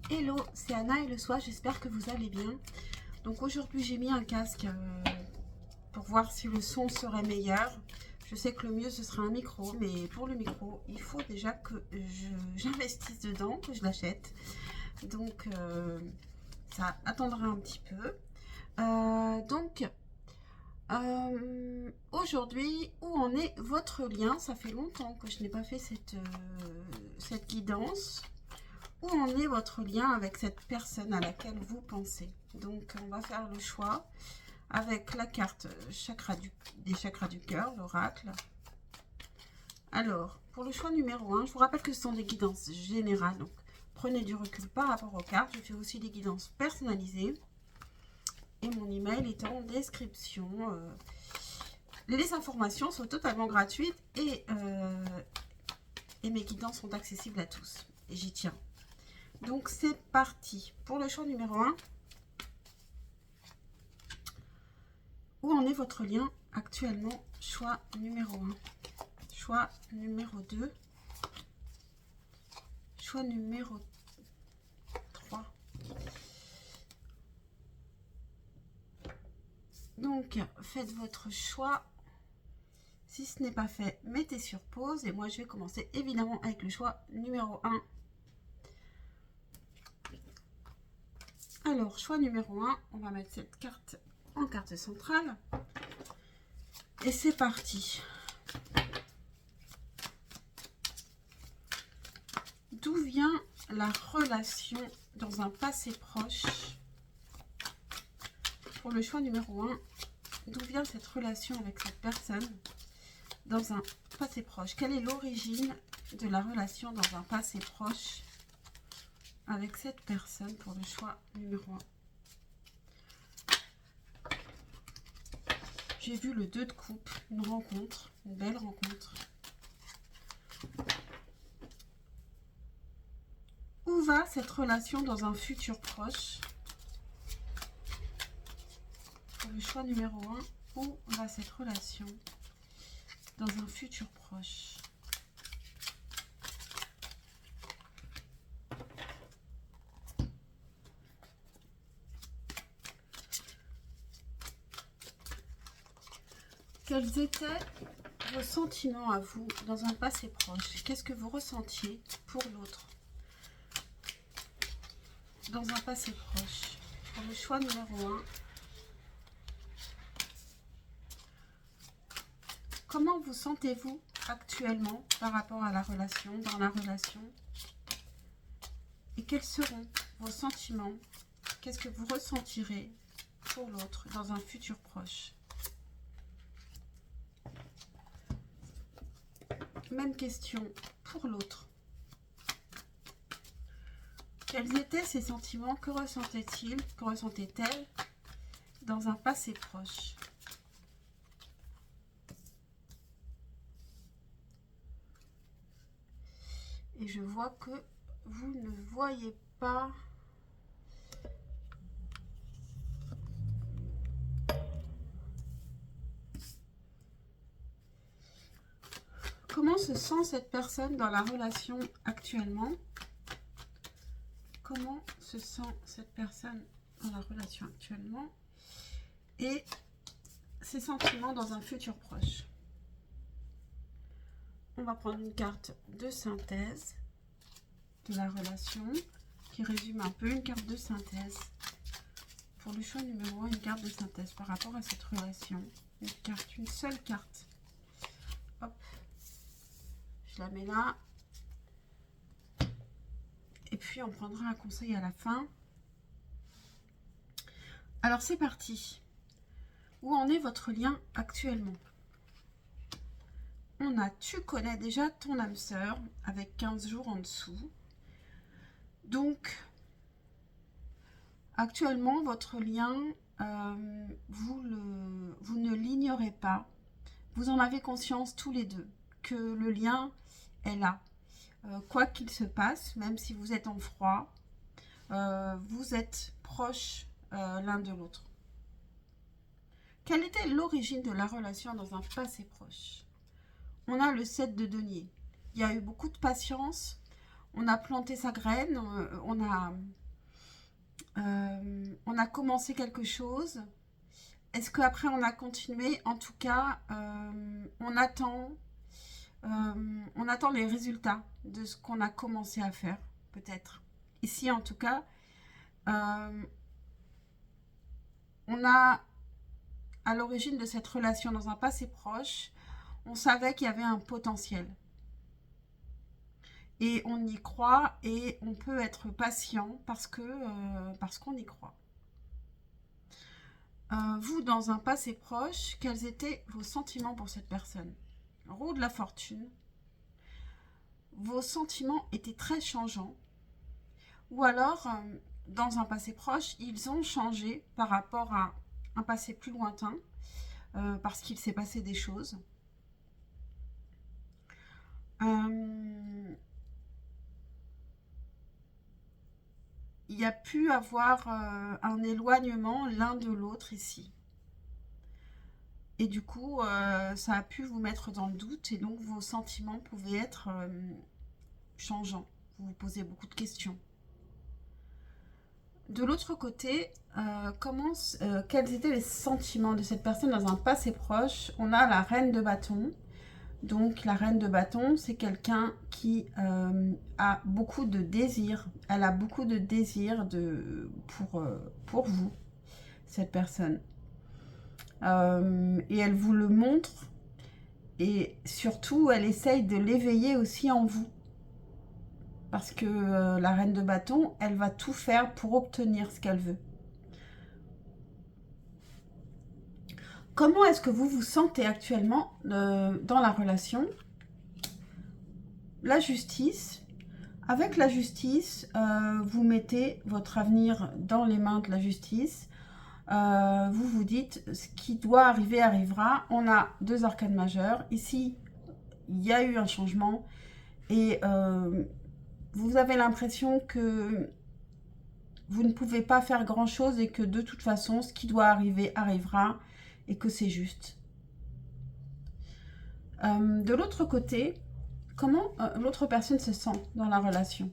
Hello, c'est Anna et le soir, j'espère que vous allez bien. Donc aujourd'hui j'ai mis un casque pour voir si le son serait meilleur. Je sais que le mieux ce sera un micro, mais pour le micro il faut déjà que j'investisse dedans, que je l'achète. Donc ça attendra un petit peu. Aujourd'hui, où en est votre lien? Ça fait longtemps que je n'ai pas fait cette guidance. Où en est votre lien avec cette personne à laquelle vous pensez? Donc, on va faire le choix avec la carte des chakras du cœur, l'oracle. Alors, pour le choix numéro 1, je vous rappelle que ce sont des guidances générales. Donc, prenez du recul par rapport aux cartes. Je fais aussi des guidances personnalisées. Et mon email est en description. Les informations sont totalement gratuites et mes guidances sont accessibles à tous. Et j'y tiens. Donc c'est parti pour le choix numéro 1. Où en est votre lien actuellement? Choix numéro 1. Choix numéro 2. Choix numéro 3. Donc faites votre choix. Si ce n'est pas fait, mettez sur pause. Et moi je vais commencer évidemment avec le choix numéro 1. Alors, choix numéro 1, on va mettre cette carte en carte centrale. Et c'est parti. D'où vient la relation dans un passé proche? Pour le choix numéro 1, d'où vient cette relation avec cette personne dans un passé proche? Quelle est l'origine de la relation dans un passé proche avec cette personne pour le choix numéro 1? J'ai vu le 2 de coupe, une rencontre, une belle rencontre. Où va cette relation dans un futur proche? Pour le choix numéro 1, où va cette relation dans un futur proche? Quels étaient vos sentiments à vous dans un passé proche? Qu'est-ce que vous ressentiez pour l'autre dans un passé proche? Pour le choix numéro 1, comment vous sentez-vous actuellement par rapport à la relation, dans la relation? Et quels seront vos sentiments? Qu'est-ce que vous ressentirez pour l'autre dans un futur proche? Même question pour l'autre. Quels étaient ses sentiments? Que ressentait-il? Que ressentait-elle dans un passé proche? Et je vois que vous ne voyez pas. Comment se sent cette personne dans la relation actuellement? Comment se sent cette personne dans la relation actuellement? Et ses sentiments dans un futur proche. On va prendre une carte de synthèse de la relation qui résume un peu, une carte de synthèse. Pour le choix numéro 1, une carte de synthèse par rapport à cette relation. Une seule carte. Hop. Je la mets là. Et puis on prendra un conseil à la fin. Alors c'est parti. Où en est votre lien actuellement? On a tu connais déjà ton âme sœur avec 15 jours en dessous. Donc actuellement votre lien, vous ne l'ignorez pas. Vous en avez conscience tous les deux que le lien est là. Quoi qu'il se passe, même si vous êtes en froid, vous êtes proches l'un de l'autre. Quelle était l'origine de la relation dans un passé proche? On a le 7 de denier. Il y a eu beaucoup de patience. on a planté sa graine, on a commencé quelque chose. Est-ce qu'après on a continué? En tout cas, on attend les résultats de ce qu'on a commencé à faire, peut-être. Ici, en tout cas, on a, à l'origine de cette relation dans un passé proche, on savait qu'il y avait un potentiel. Et on y croit et on peut être patient parce qu'on y croit. Vous, dans un passé proche, quels étaient vos sentiments pour cette personne? Roue de la fortune. Vos sentiments étaient très changeants. Ou alors, dans un passé proche, ils ont changé par rapport à un passé plus lointain, parce qu'il s'est passé des choses. Il y a pu avoir un éloignement l'un de l'autre ici. Et du coup, ça a pu vous mettre dans le doute et donc vos sentiments pouvaient être changeants. Vous vous posez beaucoup de questions. De l'autre côté, quels étaient les sentiments de cette personne dans un passé proche? On a la reine de bâton. Donc la reine de bâton, c'est quelqu'un qui a beaucoup de désirs. Elle a beaucoup de désirs pour vous, cette personne. Et elle vous le montre. Et surtout, elle essaye de l'éveiller aussi en vous. Parce que la reine de bâton, elle va tout faire pour obtenir ce qu'elle veut. Comment est-ce que vous vous sentez actuellement dans la relation? La justice. Avec la justice, vous mettez votre avenir dans les mains de la justice. Vous vous dites, ce qui doit arriver arrivera. On a 2 arcanes majeures. Ici, il y a eu un changement. Et vous avez l'impression que vous ne pouvez pas faire grand-chose et que de toute façon, ce qui doit arriver arrivera et que c'est juste. De l'autre côté, comment l'autre personne se sent dans la relation?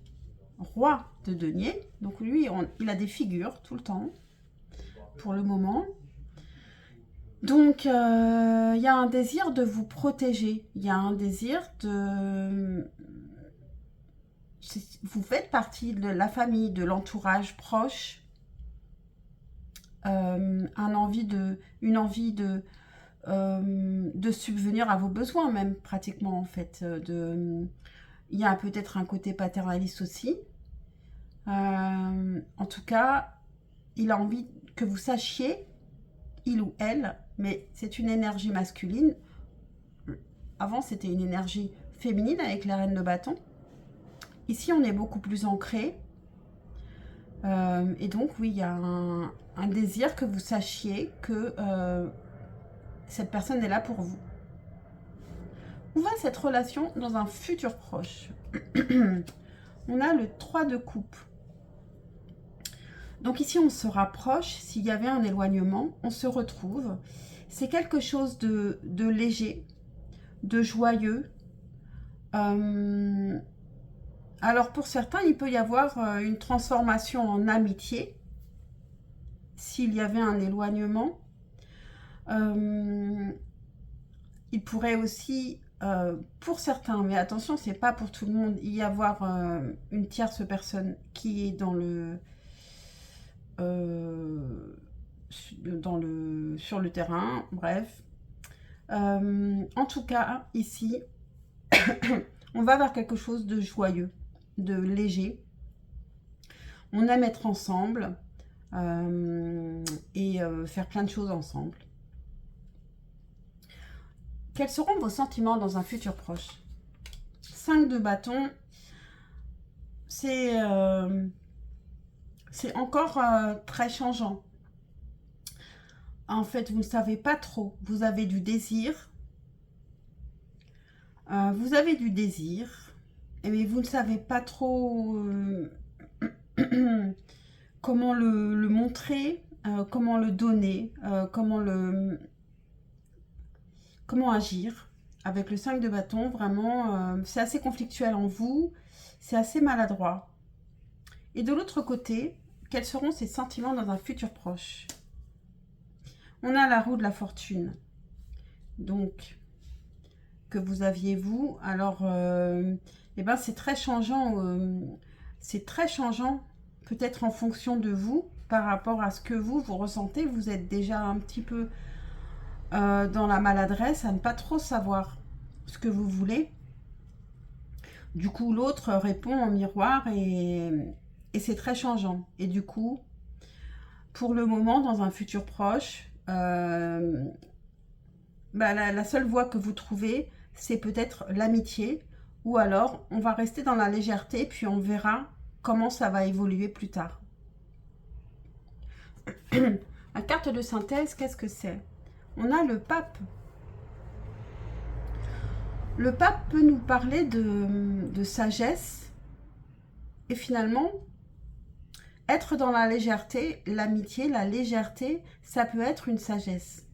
Roi de denier, donc lui, il a des figures tout le temps, pour le moment. Donc, il y a un désir de vous protéger, il y a un désir de... Vous faites partie de la famille, de l'entourage proche, une envie de subvenir à vos besoins même, pratiquement, en fait. Il y a peut-être un côté paternaliste aussi. En tout cas, il a envie que vous sachiez, il ou elle, mais c'est une énergie masculine. Avant, c'était une énergie féminine avec la reine de bâton. Ici, on est beaucoup plus ancré. Et donc, oui, il y a un désir que vous sachiez que cette personne est là pour vous. Où va cette relation dans un futur proche? On a le 3 de coupe. Donc ici, on se rapproche. S'il y avait un éloignement, on se retrouve. C'est quelque chose de léger, de joyeux. Alors pour certains, il peut y avoir une transformation en amitié s'il y avait un éloignement. Il pourrait aussi, pour certains, mais attention, c'est pas pour tout le monde, y avoir une tierce personne qui est sur le terrain, bref. En tout cas, ici, on va vers quelque chose de joyeux, de léger. On aime être ensemble et faire plein de choses ensemble. Quels seront vos sentiments dans un futur proche? 5 de bâton, c'est encore très changeant. En fait, vous ne savez pas trop. Vous avez du désir. Mais vous ne savez pas trop comment le montrer, comment le donner, comment agir. Avec le 5 de bâton, vraiment, c'est assez conflictuel en vous. c'est assez maladroit. Et de l'autre côté, quels seront ses sentiments dans un futur proche? On a la roue de la fortune. Donc, que vous aviez vous. Alors, eh ben, c'est très changeant. C'est très changeant, peut-être en fonction de vous, par rapport à ce que vous ressentez. Vous êtes déjà un petit peu dans la maladresse, à ne pas trop savoir ce que vous voulez. Du coup, l'autre répond en miroir et c'est très changeant. Et du coup, pour le moment, dans un futur proche, la seule voie que vous trouvez, c'est peut-être l'amitié, ou alors on va rester dans la légèreté, puis on verra comment ça va évoluer plus tard. La carte de synthèse, qu'est-ce que c'est? On a le pape. Le pape peut nous parler de sagesse, et finalement, être dans la légèreté, l'amitié, la légèreté, ça peut être une sagesse.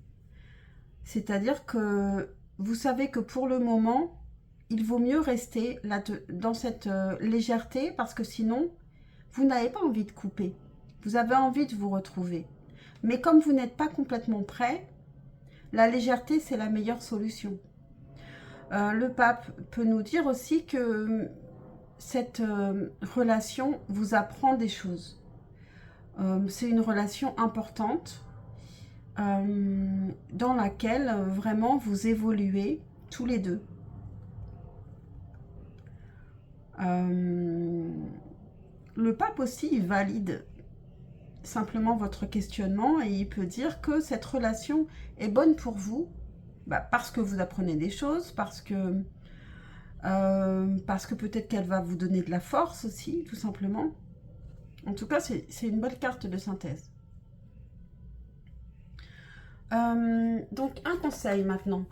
C'est-à-dire que vous savez que pour le moment, il vaut mieux rester là dans cette légèreté parce que sinon, vous n'avez pas envie de couper. Vous avez envie de vous retrouver. Mais comme vous n'êtes pas complètement prêt, la légèreté, c'est la meilleure solution. Le pape peut nous dire aussi que cette relation vous apprend des choses. C'est une relation importante dans laquelle vraiment vous évoluez tous les deux. Le pape aussi il valide simplement votre questionnement et il peut dire que cette relation est bonne pour vous parce que vous apprenez des choses, parce que peut-être qu'elle va vous donner de la force aussi, tout simplement. En tout cas, c'est une belle carte de synthèse. Donc, un conseil maintenant.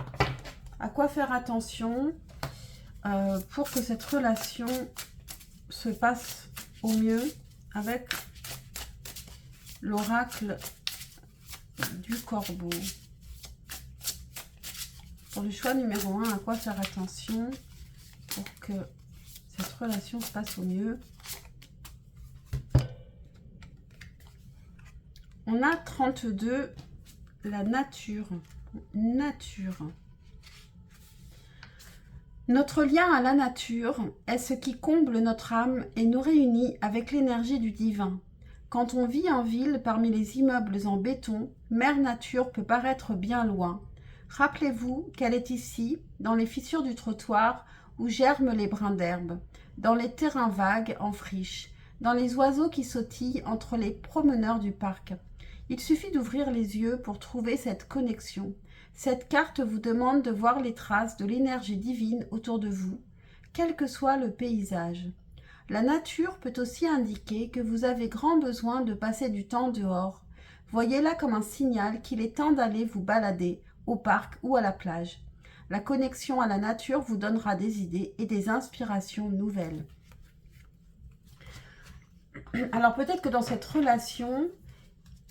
À quoi faire attention pour que cette relation se passe au mieux avec l'oracle du corbeau. Pour le choix numéro 1, à quoi faire attention pour que cette relation se passe au mieux? On a 32, la nature. Nature. Notre lien à la nature est ce qui comble notre âme et nous réunit avec l'énergie du divin. Quand on vit en ville parmi les immeubles en béton, Mère Nature peut paraître bien loin. Rappelez-vous qu'elle est ici, dans les fissures du trottoir où germent les brins d'herbe, dans les terrains vagues en friche, dans les oiseaux qui sautillent entre les promeneurs du parc. Il suffit d'ouvrir les yeux pour trouver cette connexion. Cette carte vous demande de voir les traces de l'énergie divine autour de vous, quel que soit le paysage. La nature peut aussi indiquer que vous avez grand besoin de passer du temps dehors. Voyez-la comme un signal qu'il est temps d'aller vous balader au parc ou à la plage. La connexion à la nature vous donnera des idées et des inspirations nouvelles. Alors peut-être que dans cette relation,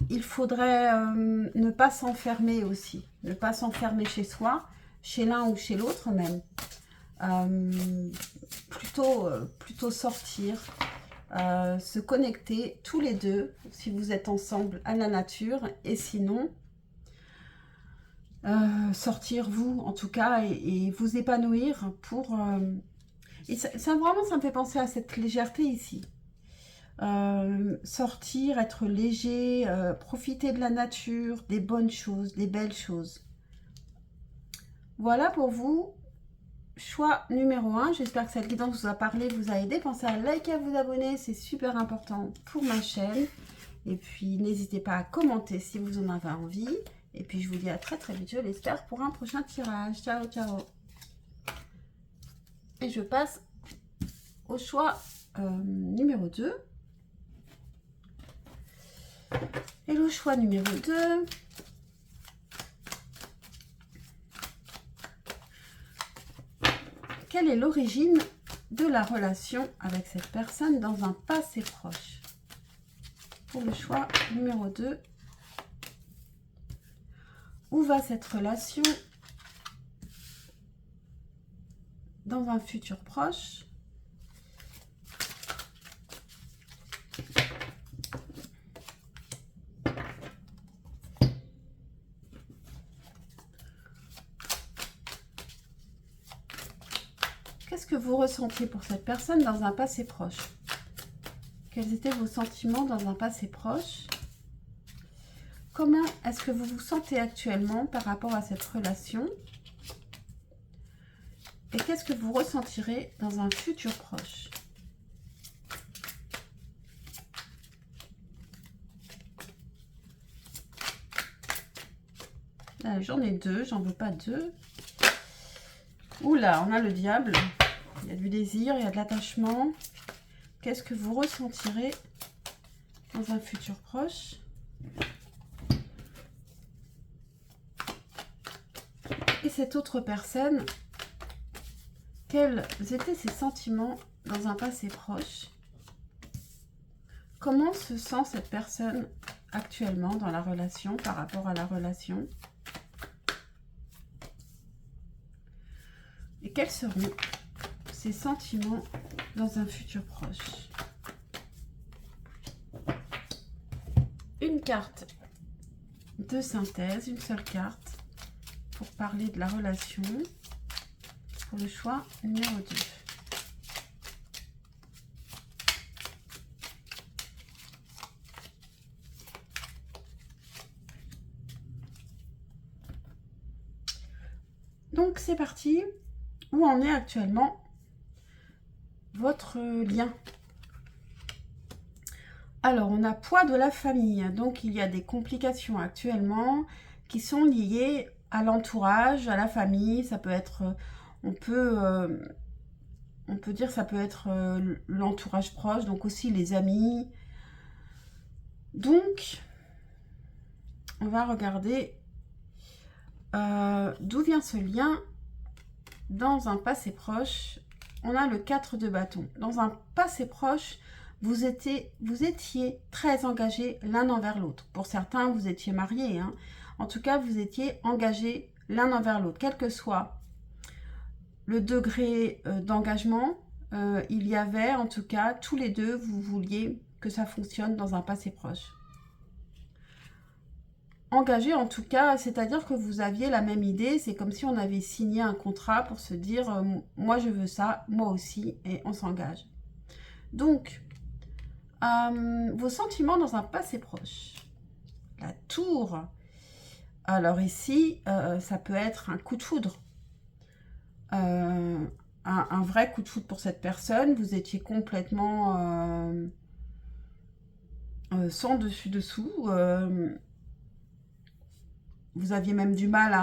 il faudrait ne pas s'enfermer aussi. Ne pas s'enfermer chez soi, chez l'un ou chez l'autre même. Plutôt sortir, se connecter tous les deux, si vous êtes ensemble, à la nature. Et sinon, sortir vous, en tout cas, et vous épanouir pour... et ça, vraiment, ça me fait penser à cette légèreté ici. Sortir, être léger, profiter de la nature, des bonnes choses, des belles choses. Voilà pour vous, choix numéro 1. J'espère que cette guidance vous a parlé, vous a aidé. Pensez à liker, à vous abonner, c'est super important pour ma chaîne. Et puis n'hésitez pas à commenter si vous en avez envie. Et puis je vous dis à très très vite, je l'espère, pour un prochain tirage. Ciao, ciao. Et je passe au choix numéro 2. Et le choix numéro 2, quelle est l'origine de la relation avec cette personne dans un passé proche? Pour le choix numéro 2, où va cette relation dans un futur proche? qu'est-ce que vous ressentiez pour cette personne dans un passé proche? Quels étaient vos sentiments dans un passé proche? Comment est-ce que vous vous sentez actuellement par rapport à cette relation? Et qu'est-ce que vous ressentirez dans un futur proche? J'en ai deux, j'en veux pas deux. Oula, on a le diable. Il y a du désir, il y a de l'attachement. Qu'est-ce que vous ressentirez dans un futur proche? Et cette autre personne, quels étaient ses sentiments dans un passé proche? Comment se sent cette personne actuellement dans la relation, par rapport à la relation? Et quels seront ses sentiments dans un futur proche? Une carte de synthèse, une seule carte pour parler de la relation, pour le choix numéro 2. Donc c'est parti. Où en est actuellement votre lien? Alors, on a poids de la famille. Donc, il y a des complications actuellement qui sont liées à l'entourage, à la famille. Ça peut être, on peut dire, ça peut être l'entourage proche, donc aussi les amis. Donc, on va regarder d'où vient ce lien. Dans un passé proche, on a le 4 de bâton. Dans un passé proche, vous étiez très engagés l'un envers l'autre. Pour certains, vous étiez mariés. Hein. En tout cas, vous étiez engagés l'un envers l'autre. Quel que soit le degré d'engagement, il y avait, en tout cas, tous les deux, vous vouliez que ça fonctionne dans un passé proche. Engagé en tout cas, c'est-à-dire que vous aviez la même idée, c'est comme si on avait signé un contrat pour se dire moi je veux ça, moi aussi, et on s'engage. Donc, vos sentiments dans un passé proche. La tour. Alors ici, ça peut être un coup de foudre. Un vrai coup de foudre pour cette personne. Vous étiez complètement sans dessus-dessous. Vous aviez même du mal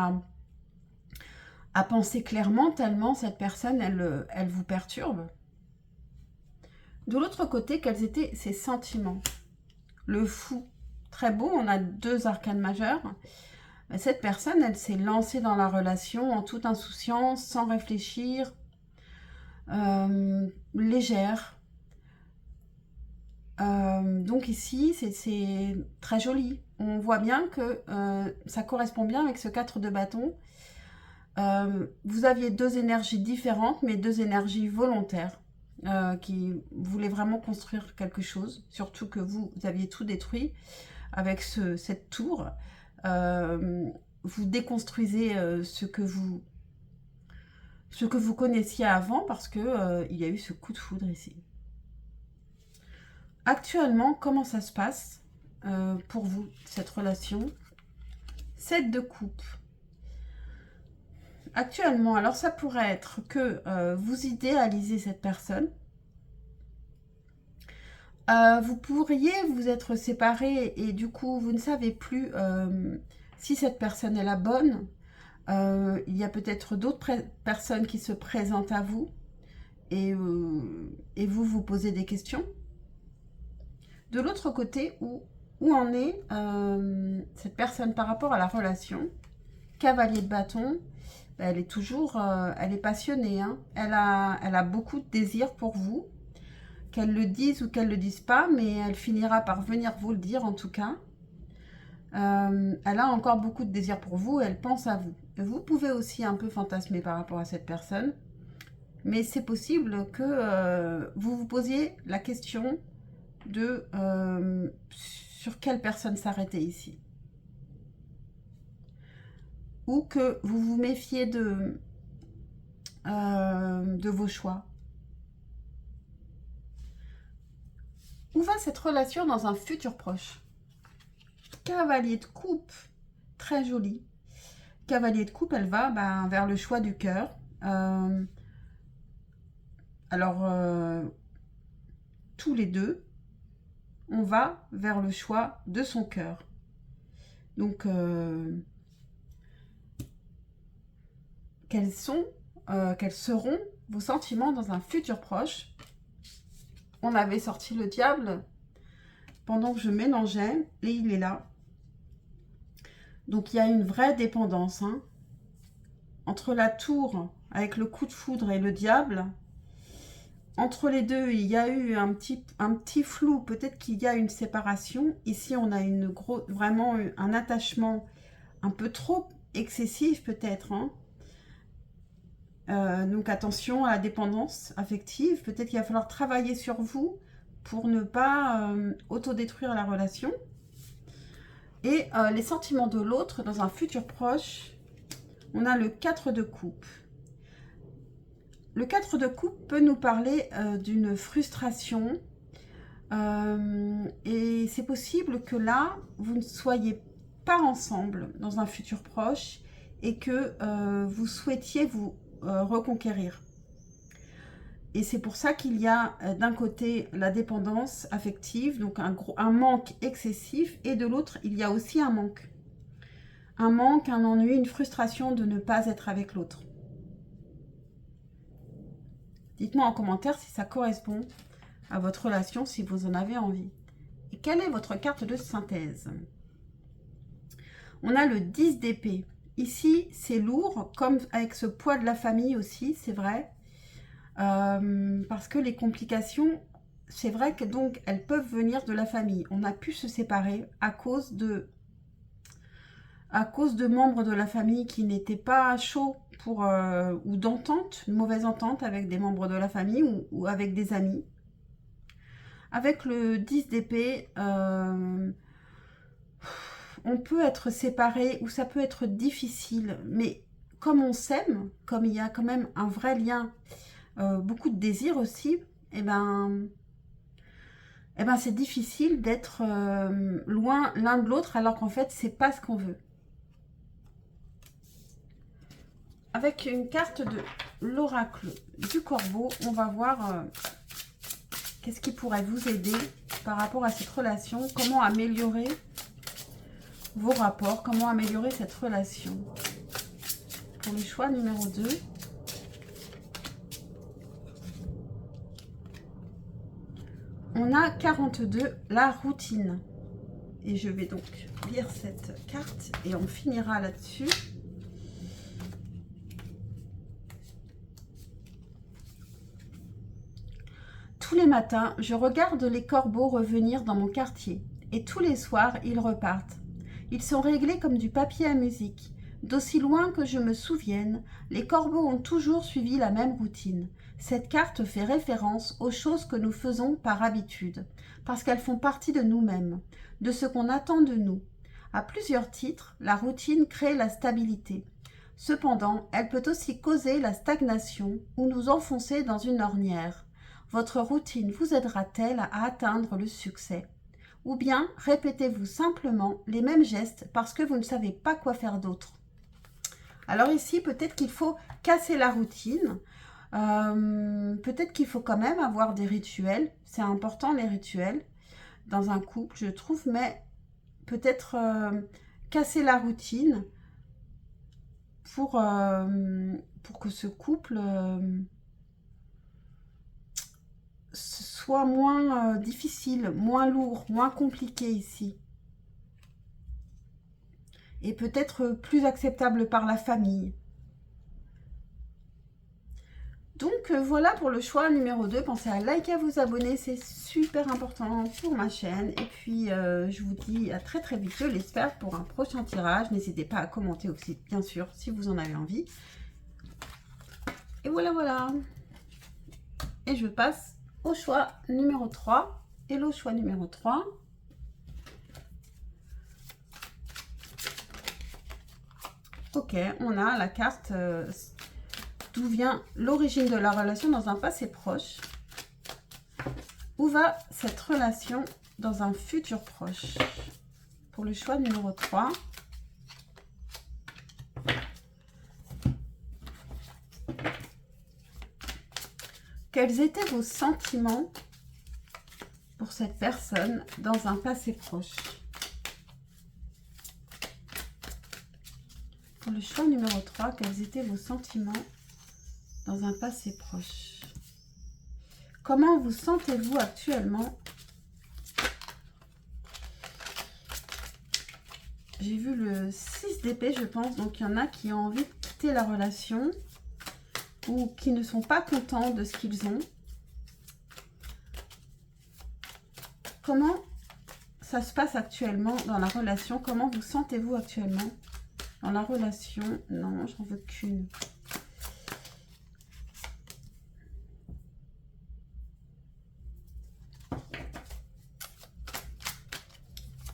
à penser clairement, tellement cette personne, elle vous perturbe. De l'autre côté, quels étaient ses sentiments? Le fou. Très beau, on a 2 arcanes majeures. Cette personne, elle s'est lancée dans la relation en toute insouciance, sans réfléchir, légère. Donc ici, c'est très joli. On voit bien que ça correspond bien avec ce 4 de bâton. Vous aviez 2 énergies différentes, mais 2 énergies volontaires qui voulaient vraiment construire quelque chose. Surtout que vous aviez tout détruit avec cette tour. Vous déconstruisez ce que vous connaissiez avant parce que il y a eu ce coup de foudre ici. Actuellement, comment ça se passe pour vous, cette relation? 7 de coupe. Actuellement, alors ça pourrait être que vous idéalisez cette personne. Vous pourriez vous être séparés et du coup, vous ne savez plus si cette personne est la bonne. Il y a peut-être d'autres personnes qui se présentent à vous et vous vous posez des questions. De l'autre côté, où en est cette personne par rapport à la relation? Cavalier de bâton, elle est toujours, elle est passionnée. Hein. Elle a beaucoup de désir pour vous, qu'elle le dise ou qu'elle le dise pas, mais elle finira par venir vous le dire en tout cas. Elle a encore beaucoup de désir pour vous, elle pense à vous. Vous pouvez aussi un peu fantasmer par rapport à cette personne, mais c'est possible que vous vous posiez la question de sur quelle personne s'arrêter ici. Ou que vous vous méfiez de de vos choix. Où va cette relation dans un futur proche? Cavalier de coupe, très joli. Cavalier de coupe, elle va vers le choix du cœur. Tous les deux, on va vers le choix de son cœur. Donc, quels seront vos sentiments dans un futur proche? On avait sorti le diable pendant que je mélangeais et il est là. Donc, il y a une vraie dépendance. Hein. Entre la tour avec le coup de foudre et le diable, entre les deux, il y a eu un petit flou. Peut-être qu'il y a une séparation. Ici, on a vraiment un attachement un peu trop excessif peut-être. Hein. Donc attention à la dépendance affective. Peut-être qu'il va falloir travailler sur vous pour ne pas autodétruire la relation. Et les sentiments de l'autre dans un futur proche, on a le 4 de coupe. Le 4 de coupe peut nous parler d'une frustration. Et c'est possible que là, vous ne soyez pas ensemble dans un futur proche et que vous souhaitiez vous reconquérir. Et c'est pour ça qu'il y a d'un côté la dépendance affective, donc un manque excessif, et de l'autre, il y a aussi un manque. Un manque, un ennui, une frustration de ne pas être avec l'autre. Dites-moi en commentaire si ça correspond à votre relation, si vous en avez envie. Et quelle est votre carte de synthèse? On a le 10 d'épée. Ici, c'est lourd, comme avec ce poids de la famille aussi, c'est vrai. Parce que les complications, c'est vrai que donc elles peuvent venir de la famille. On a pu se séparer à cause de membres de la famille qui n'étaient pas chauds ou d'entente, une mauvaise entente avec des membres de la famille ou avec des amis. Avec le 10 d'épée, on peut être séparé ou ça peut être difficile, mais comme on s'aime, comme il y a quand même un vrai lien, beaucoup de désir aussi, et c'est difficile d'être loin l'un de l'autre alors qu'en fait c'est pas ce qu'on veut. Avec une carte de l'oracle du corbeau, on va voir qu'est-ce qui pourrait vous aider par rapport à cette relation, comment améliorer vos rapports, comment améliorer cette relation. Pour le choix numéro 2. On a 42, la routine. Et je vais donc lire cette carte et on finira là-dessus. Tous les matins, je regarde les corbeaux revenir dans mon quartier. Et tous les soirs, ils repartent. Ils sont réglés comme du papier à musique. D'aussi loin que je me souvienne, les corbeaux ont toujours suivi la même routine. Cette carte fait référence aux choses que nous faisons par habitude, parce qu'elles font partie de nous-mêmes, de ce qu'on attend de nous. À plusieurs titres, la routine crée la stabilité. Cependant, elle peut aussi causer la stagnation ou nous enfoncer dans une ornière. Votre routine vous aidera-t-elle à atteindre le succès? Ou bien répétez-vous simplement les mêmes gestes parce que vous ne savez pas quoi faire d'autre? Alors ici, peut-être qu'il faut casser la routine. Peut-être qu'il faut quand même avoir des rituels. C'est important les rituels dans un couple, je trouve. Mais peut-être casser la routine pour que ce couple soit moins difficile, moins lourd, moins compliqué ici. Et peut-être plus acceptable par la famille. Donc voilà pour le choix numéro 2. Pensez à liker, à vous abonner, c'est super important pour ma chaîne. Et puis je vous dis à très très vite, je l'espère, pour un prochain tirage. N'hésitez pas à commenter aussi, bien sûr, si vous en avez envie. Et voilà. Et je passe au choix numéro 3. Et le choix numéro 3. Ok, on a la carte d'où vient l'origine de la relation dans un passé proche. Où va cette relation dans un futur proche? Pour le choix numéro 3. Quels étaient vos sentiments pour cette personne dans un passé proche? Pour le choix numéro 3, quels étaient vos sentiments dans un passé proche? Comment vous sentez-vous actuellement? J'ai vu le 6 d'épée, je pense. Donc, il y en a qui ont envie de quitter la relation ou qui ne sont pas contents de ce qu'ils ont. Comment ça se passe actuellement dans la relation? Comment vous sentez-vous actuellement dans la relation? Non, j'en veux qu'une.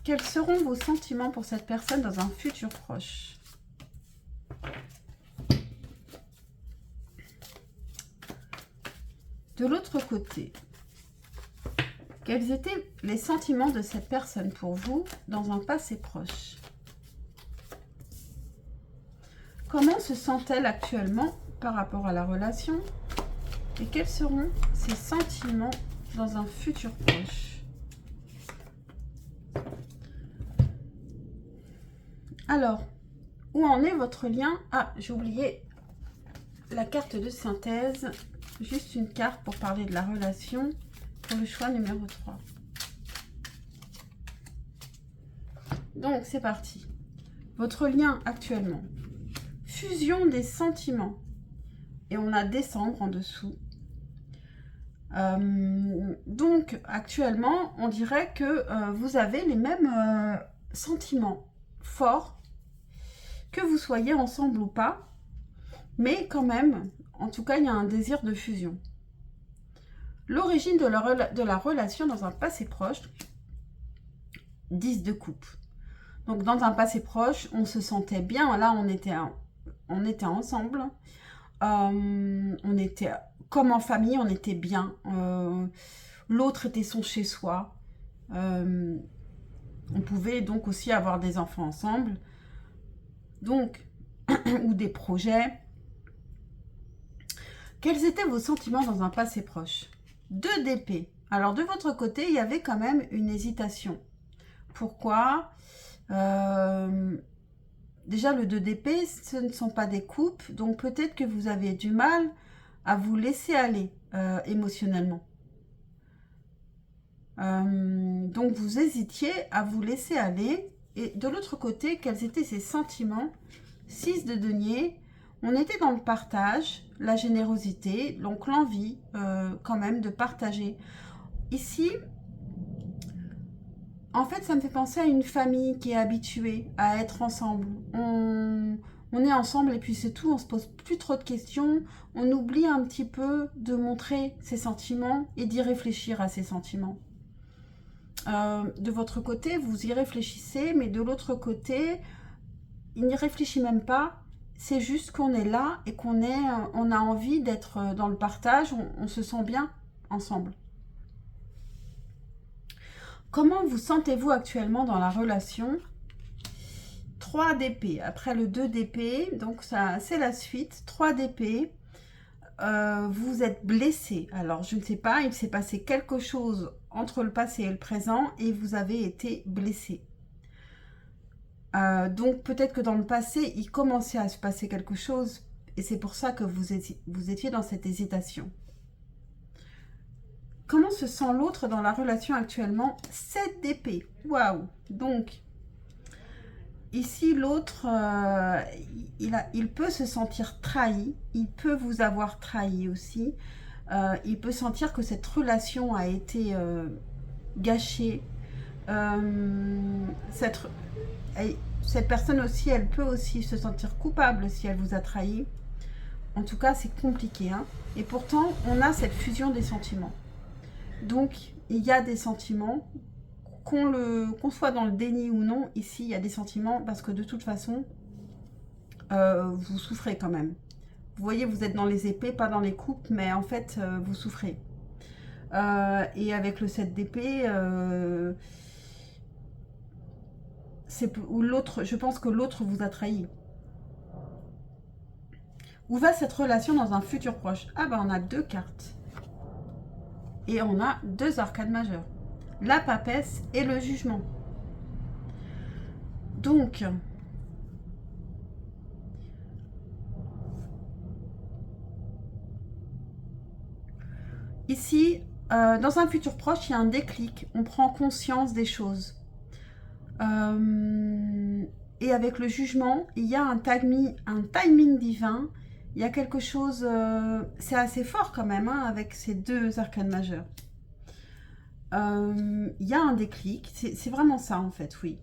Quels seront vos sentiments pour cette personne dans un futur proche? De l'autre côté, quels étaient les sentiments de cette personne pour vous dans un passé proche? Comment se sent-elle actuellement par rapport à la relation? Et quels seront ses sentiments dans un futur proche? Alors, où en est votre lien? Ah, j'ai oublié la carte de synthèse. Juste une carte pour parler de la relation pour le choix numéro 3. Donc, c'est parti. Votre lien actuellement. Fusion des sentiments. Et on a décembre en dessous. Donc, actuellement, on dirait que vous avez les mêmes sentiments forts, que vous soyez ensemble ou pas, mais quand même, en tout cas, il y a un désir de fusion. L'origine de la relation dans un passé proche, 10 de coupe. Donc, dans un passé proche, on se sentait bien. Là, on était ensemble. On était comme en famille, on était bien. L'autre était son chez-soi. On pouvait donc aussi avoir des enfants ensemble. Donc, ou des projets. Quels étaient vos sentiments dans un passé proche? 2 d'épée. Alors, de votre côté, il y avait quand même une hésitation. Pourquoi? Déjà, le 2 d'épée, ce ne sont pas des coupes. Donc, peut-être que vous avez du mal à vous laisser aller émotionnellement. Donc, vous hésitiez à vous laisser aller. Et de l'autre côté, quels étaient ces sentiments? 6 de denier. On était dans le partage, la générosité, donc l'envie quand même de partager. Ici, en fait, ça me fait penser à une famille qui est habituée à être ensemble. On est ensemble et puis c'est tout, on se pose plus trop de questions. On oublie un petit peu de montrer ses sentiments et d'y réfléchir à ses sentiments. De votre côté, vous y réfléchissez, mais de l'autre côté, il n'y réfléchit même pas. C'est juste qu'on est là et on a envie d'être dans le partage, on se sent bien ensemble. Comment vous sentez-vous actuellement dans la relation? 3 d'épée, après le 2 d'épée, donc ça c'est la suite. 3 d'épée, vous êtes blessé. Alors je ne sais pas, il s'est passé quelque chose entre le passé et le présent et vous avez été blessé. Donc peut-être que dans le passé, il commençait à se passer quelque chose et c'est pour ça que vous étiez dans cette hésitation. Comment se sent l'autre dans la relation actuellement? 7 d'épée. Waouh! Donc, ici, l'autre, il peut se sentir trahi. Il peut vous avoir trahi aussi. Il peut sentir que cette relation a été gâchée. Cette personne aussi, elle peut aussi se sentir coupable si elle vous a trahi. En tout cas, c'est compliqué. Hein. Et pourtant, on a cette fusion des sentiments. Donc, il y a des sentiments, qu'on soit dans le déni ou non, ici, il y a des sentiments parce que de toute façon, vous souffrez quand même. Vous voyez, vous êtes dans les épées, pas dans les coupes, mais en fait, vous souffrez. Et avec le 7 d'épée, je pense que l'autre vous a trahi. Où va cette relation dans un futur proche? Ah ben on a 2 cartes. Et on a 2 arcanes majeures. La papesse et le jugement. Donc, ici, dans un futur proche, il y a un déclic. On prend conscience des choses. Et avec le jugement, il y a un timing divin. Il y a quelque chose... c'est assez fort quand même, hein, avec ces 2 arcanes majeures. Il y a un déclic. C'est vraiment ça, en fait, oui.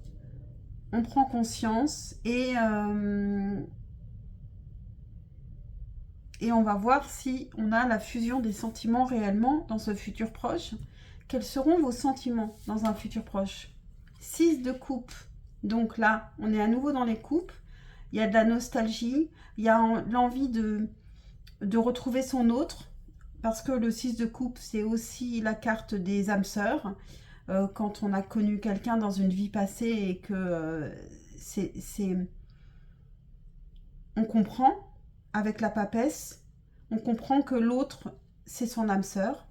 On prend conscience et on va voir si on a la fusion des sentiments réellement dans ce futur proche. Quels seront vos sentiments dans un futur proche? 6 de coupe. Donc là, on est à nouveau dans les coupes. Il y a de la nostalgie. Il y a l'envie de retrouver son autre. Parce que le 6 de coupe, c'est aussi la carte des âmes sœurs. Quand on a connu quelqu'un dans une vie passée et que on comprend avec la papesse, on comprend que l'autre, c'est son âme sœur.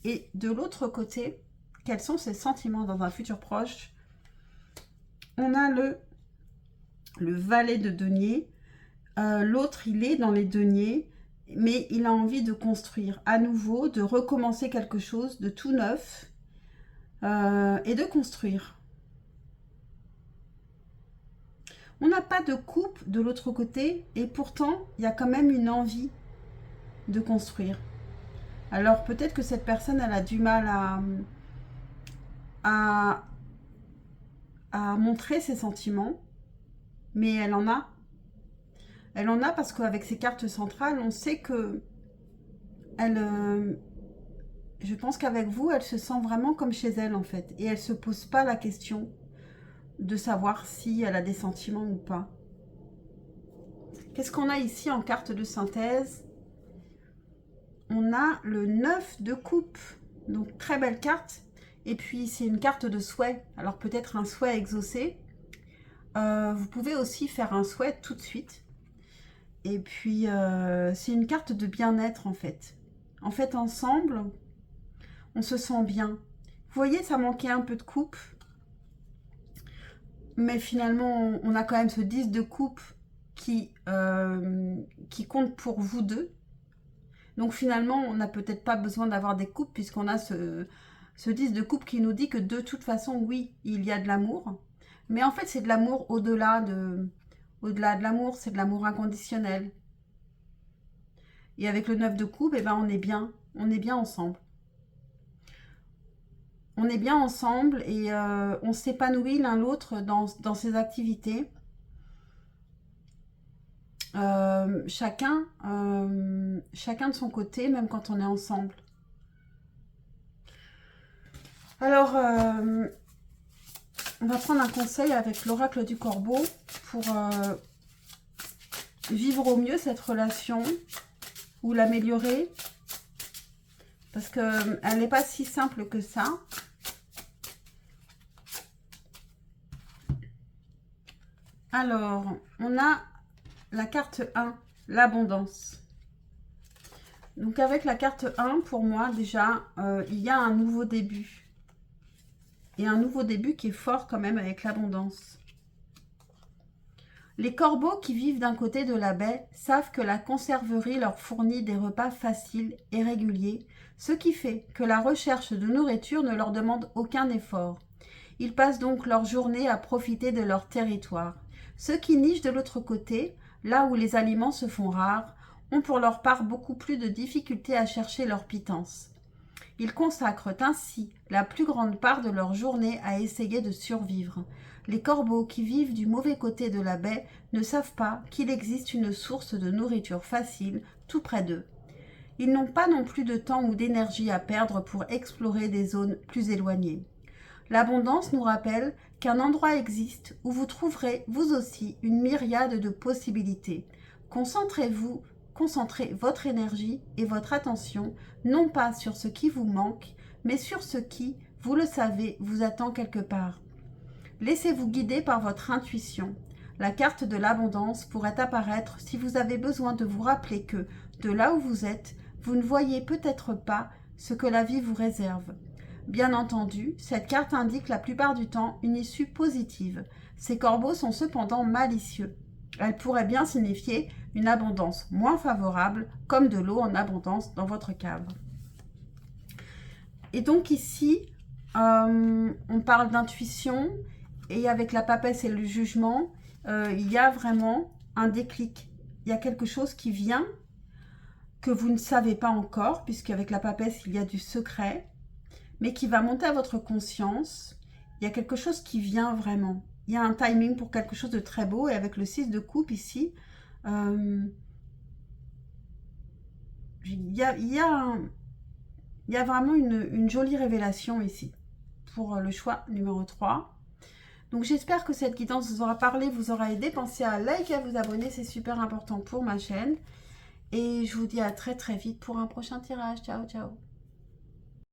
Et de l'autre côté, quels sont ses sentiments dans un futur proche? On a le valet de denier. L'autre, il est dans les deniers, mais il a envie de construire à nouveau, de recommencer quelque chose de tout neuf et de construire. On n'a pas de coupe de l'autre côté et pourtant, il y a quand même une envie de construire. Alors peut-être que cette personne, elle a du mal à montrer ses sentiments, mais elle en a. Elle en a parce qu'avec ses cartes centrales, on sait que je pense qu'avec vous, elle se sent vraiment comme chez elle en fait. Et elle ne se pose pas la question de savoir si elle a des sentiments ou pas. Qu'est-ce qu'on a ici en carte de synthèse? On a le 9 de coupe. Donc très belle carte. Et puis c'est une carte de souhait. Alors peut-être un souhait exaucé. Vous pouvez aussi faire un souhait tout de suite. Et puis c'est une carte de bien-être en fait. En fait ensemble, on se sent bien. Vous voyez, ça manquait un peu de coupe. Mais finalement, on a quand même ce 10 de coupe qui compte pour vous deux. Donc finalement, on n'a peut-être pas besoin d'avoir des coupes puisqu'on a ce 10 de coupe qui nous dit que de toute façon, oui, il y a de l'amour. Mais en fait, c'est de l'amour au-delà de l'amour, c'est de l'amour inconditionnel. Et avec le 9 de coupe, eh ben, on est bien ensemble. On est bien ensemble et on s'épanouit l'un l'autre dans ses activités. Chacun de son côté, même quand on est ensemble. Alors, on va prendre un conseil avec l'oracle du corbeau pour vivre au mieux cette relation ou l'améliorer. Parce qu'elle n'est pas si simple que ça. Alors, on a la carte 1, l'abondance. Donc avec la carte 1, pour moi déjà, il y a un nouveau début. Et un nouveau début qui est fort quand même avec l'abondance. Les corbeaux qui vivent d'un côté de la baie savent que la conserverie leur fournit des repas faciles et réguliers, ce qui fait que la recherche de nourriture ne leur demande aucun effort. Ils passent donc leur journée à profiter de leur territoire. Ceux qui nichent de l'autre côté, là où les aliments se font rares, ont pour leur part beaucoup plus de difficultés à chercher leur pitance. Ils consacrent ainsi la plus grande part de leur journée à essayer de survivre. Les corbeaux qui vivent du mauvais côté de la baie ne savent pas qu'il existe une source de nourriture facile tout près d'eux. Ils n'ont pas non plus de temps ou d'énergie à perdre pour explorer des zones plus éloignées. L'abondance nous rappelle qu'un endroit existe où vous trouverez, vous aussi, une myriade de possibilités. Concentrez-vous concentrer votre énergie et votre attention, non pas sur ce qui vous manque, mais sur ce qui, vous le savez, vous attend quelque part. Laissez-vous guider par votre intuition. La carte de l'abondance pourrait apparaître si vous avez besoin de vous rappeler que, de là où vous êtes, vous ne voyez peut-être pas ce que la vie vous réserve. Bien entendu, cette carte indique la plupart du temps une issue positive. Ces corbeaux sont cependant malicieux. Elle pourrait bien signifier une abondance moins favorable, comme de l'eau en abondance dans votre cave. Et donc ici, on parle d'intuition, et avec la papesse et le jugement, il y a vraiment un déclic. Il y a quelque chose qui vient, que vous ne savez pas encore, puisqu'avec la papesse, il y a du secret, mais qui va monter à votre conscience. Il y a quelque chose qui vient vraiment. Il y a un timing pour quelque chose de très beau, et avec le 6 de coupe ici, il y a vraiment une jolie révélation ici, pour le choix numéro 3. Donc j'espère que cette guidance vous aura parlé, vous aura aidé. Pensez à liker, à vous abonner, c'est super important pour ma chaîne. Et je vous dis à très très vite pour un prochain tirage. Ciao, ciao.